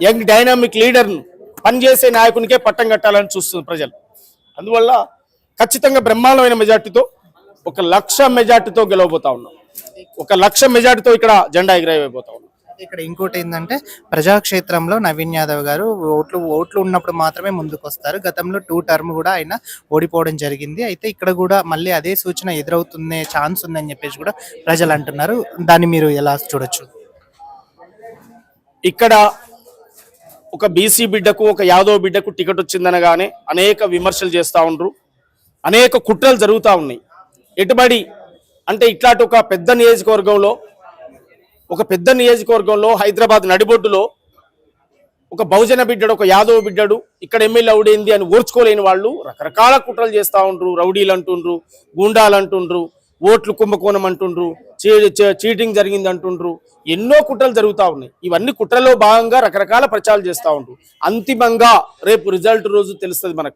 Young dynamic లీడర్ను పనిచేసే నాయకునికే పట్టం కట్టాలని చూస్తుంది ప్రజలు. అందువల్ల ఖచ్చితంగా బ్రహ్మాండమైన మెజార్టీతో 1,00,000 మెజార్టీతో గెలవబోతా ఉన్నాం. 1,00,000 మెజార్టీతో ఇక్కడ జెండా ఎగిరైపోతా ఉన్నాం. ఇక్కడ ఇంకోటి ఏంటంటే ప్రజాక్షేత్రంలో నవీన్ యాదవ్ గారు ఓట్లు ఉన్నప్పుడు మాత్రమే ముందుకు వస్తారు. గతంలో 2 టర్మ్ కూడా ఆయన ఓడిపోవడం జరిగింది. అయితే ఇక్కడ కూడా మళ్ళీ అదే సూచన ఎదురవుతున్న ఛాన్స్ ఉందని చెప్పేసి కూడా ప్రజలు అంటున్నారు. దాన్ని మీరు ఎలా చూడొచ్చు? ఇక్కడ ఒక బీసీ బిడ్డకు ఒక యాదవ్ బిడ్డకు టికెట్ వచ్చిందనగానే అనేక విమర్శలు చేస్తూ ఉండరు, అనేక కుట్రలు జరుగుతూ ఉన్నాయి. ఎటుబడి అంటే ఇట్లాంటి ఒక పెద్ద నియోజకవర్గంలో హైదరాబాద్ నడిబొడ్డులో ఒక బహుజన బిడ్డడు ఒక యాదవ్ బిడ్డడు ఇక్కడ ఎమ్మెల్యే అవుడేంది అని ఓర్చుకోలేని వాళ్ళు రకరకాల కుట్రలు చేస్తూ ఉండ్రు. రౌడీలు అంటుండ్రు, గూండాలు అంటుండ్రు, ఓట్లు కుంభకోణం అంటుండ్రు, చీటింగ్ జరిగింది అంటుండ్రు. ఎన్నో కుట్రలు జరుగుతూ ఉన్నాయి. ఇవన్నీ కుట్రలో భాగంగా రకరకాల ప్రచారాలు చేస్తూ ఉండ్రు. అంతిమంగా రేపు రిజల్ట్ రోజు తెలుస్తుంది మనకు.